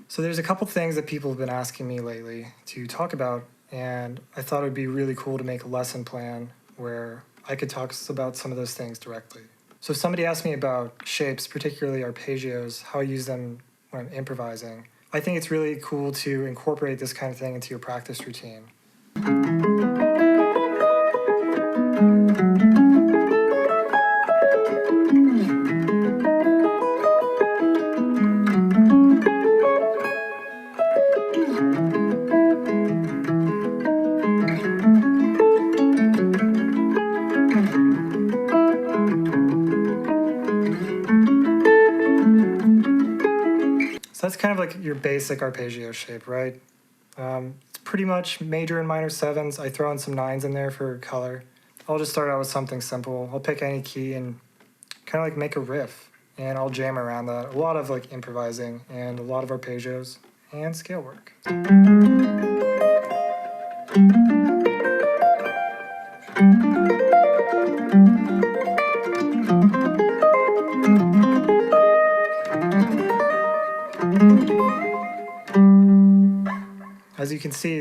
So there's a couple things that people have been asking me lately to talk about, and I thought it would be really cool to make a lesson plan where I could talk about some of those things directly. So if somebody asks me about shapes, particularly arpeggios, how I use them when I'm improvising, I think it's really cool to incorporate this kind of thing into your practice routine. So that's kind of like your basic arpeggio shape, right? It's pretty much major and minor sevenths. I throw in some nines in there for color. I'll just start out with something simple. I'll pick any key and kind of like make a riff, and I'll jam around that. A lot of like improvising and a lot of arpeggios and scale work. As you can see,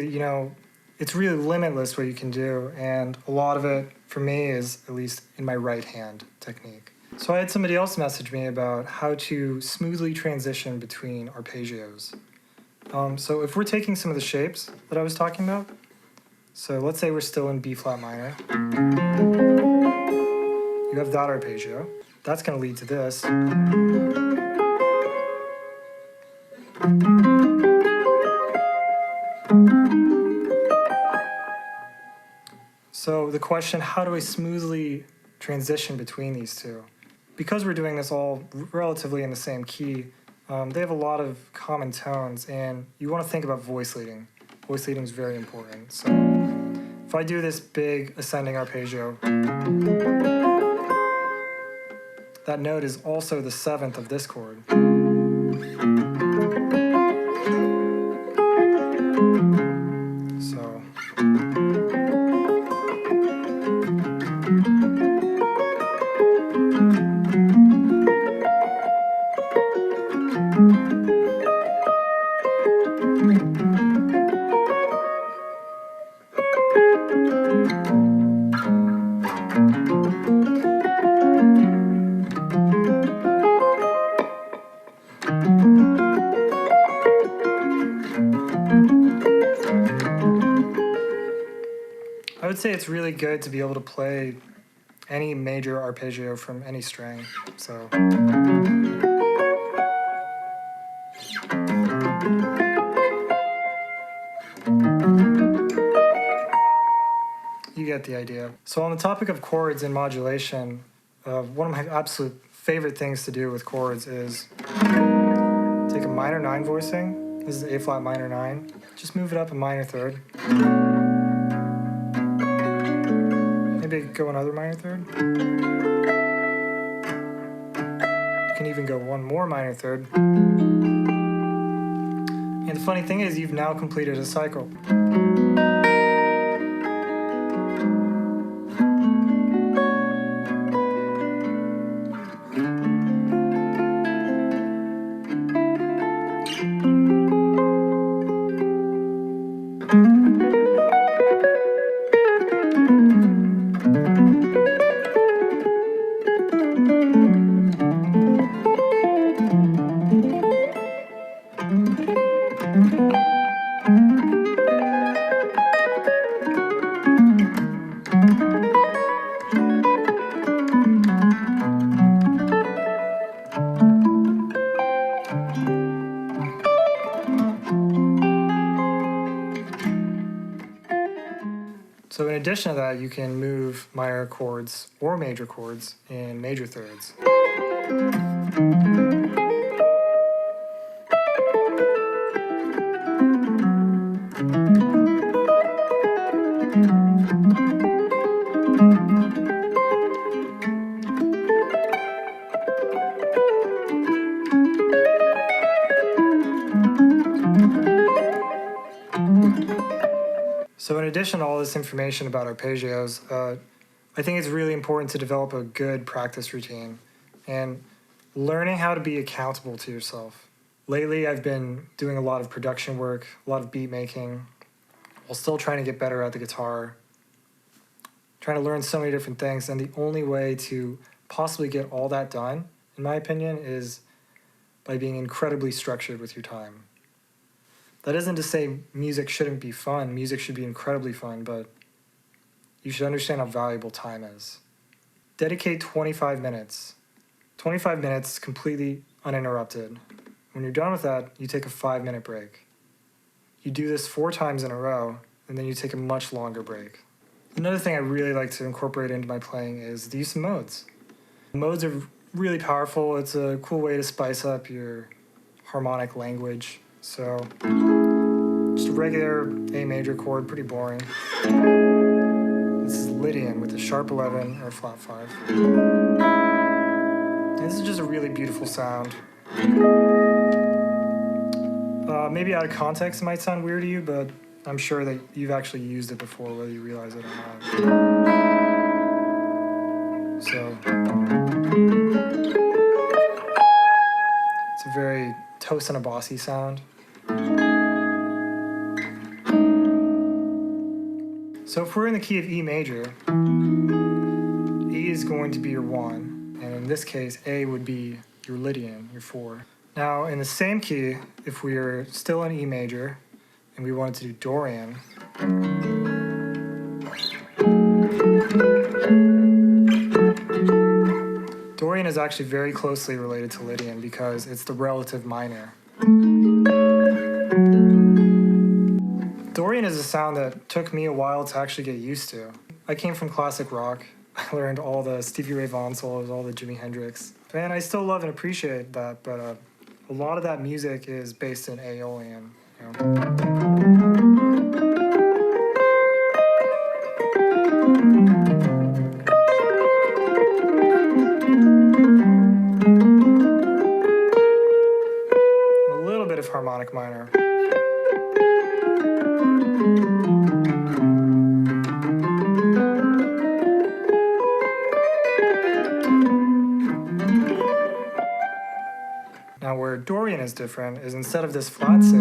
it's really limitless what you can do, and a lot of it, for me, is at least in my right hand technique. So I had somebody else message me about how to smoothly transition between arpeggios. So if we're taking some of the shapes that I was talking about, so let's say we're still in B flat minor. You have that arpeggio. That's going to lead to this. So the question, how do I smoothly transition between these two? Because we're doing this all relatively in the same key, they have a lot of common tones, and you want to think about voice leading. Voice leading is very important. So if I do this big ascending arpeggio, that note is also the seventh of this chord. So I would say it's really good to be able to play any major arpeggio from any string. So you get the idea. So on the topic of chords and modulation, one of my absolute favorite things to do with chords is take a minor 9 voicing. This is A flat minor 9. Just move it up a minor third. Maybe go another minor third. You can even go one more minor third. And the funny thing is, you've now completed a cycle. So in addition to that, you can move minor chords or major chords in major thirds. So in addition to all this information about arpeggios, I think it's really important to develop a good practice routine and learning how to be accountable to yourself. Lately, I've been doing a lot of production work, a lot of beat making, while still trying to get better at the guitar, trying to learn so many different things. And the only way to possibly get all that done, in my opinion, is by being incredibly structured with your time. That isn't to say music shouldn't be fun. Music should be incredibly fun, but you should understand how valuable time is. Dedicate 25 minutes. 25 minutes completely uninterrupted. When you're done with that, you take a 5-minute break. You do this 4 times in a row, and then you take a much longer break. Another thing I really like to incorporate into my playing is the use of modes. Modes are really powerful. It's a cool way to spice up your harmonic language. So, just a regular A major chord, pretty boring. This is Lydian with a sharp 11 or a flat 5. And this is just a really beautiful sound. Maybe out of context it might sound weird to you, but I'm sure that you've actually used it before, whether you realize it or not. So, it's a very toast and a bossy sound. So if we're in the key of E major, E is going to be your 1, and in this case, A would be your Lydian, your 4. Now, in the same key, if we are still in E major, and we wanted to do Dorian, Dorian is actually very closely related to Lydian because it's the relative minor. Dorian is a sound that took me a while to actually get used to. I came from classic rock. I learned all the Stevie Ray Vaughan solos, all the Jimi Hendrix. And I still love and appreciate that, but a lot of that music is based in Aeolian. You know? A little bit of harmonic minor. Now where Dorian is different is instead of this flat 6,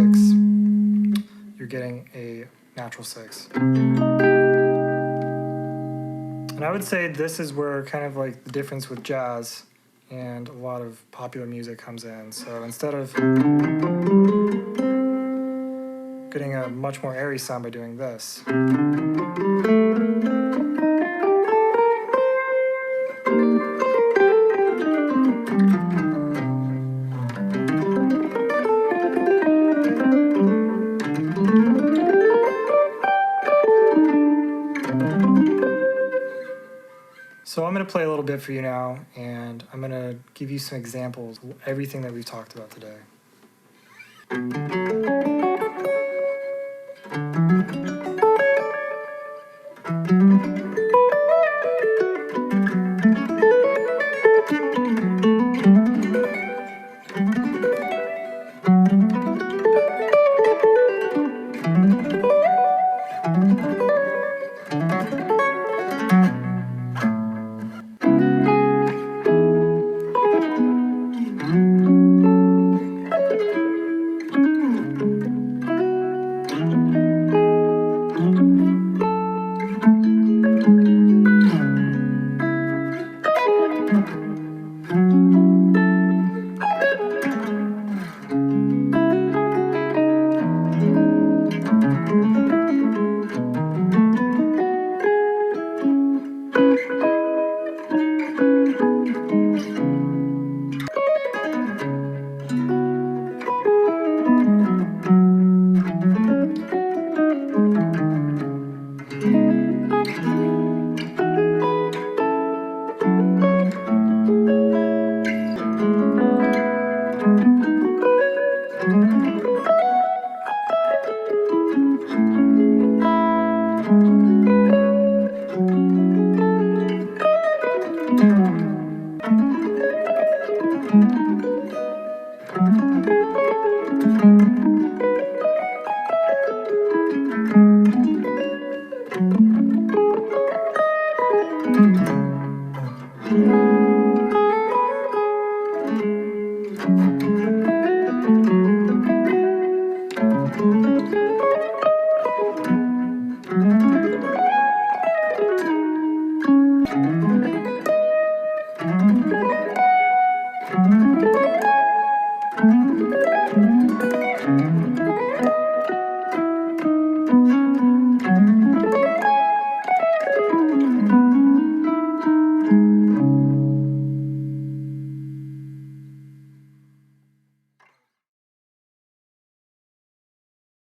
you're getting a natural 6. And I would say this is where kind of like the difference with jazz and a lot of popular music comes in. So instead of getting a much more airy sound by doing this, so I'm going to play a little bit for you now, and I'm going to give you some examples of everything that we've talked about today.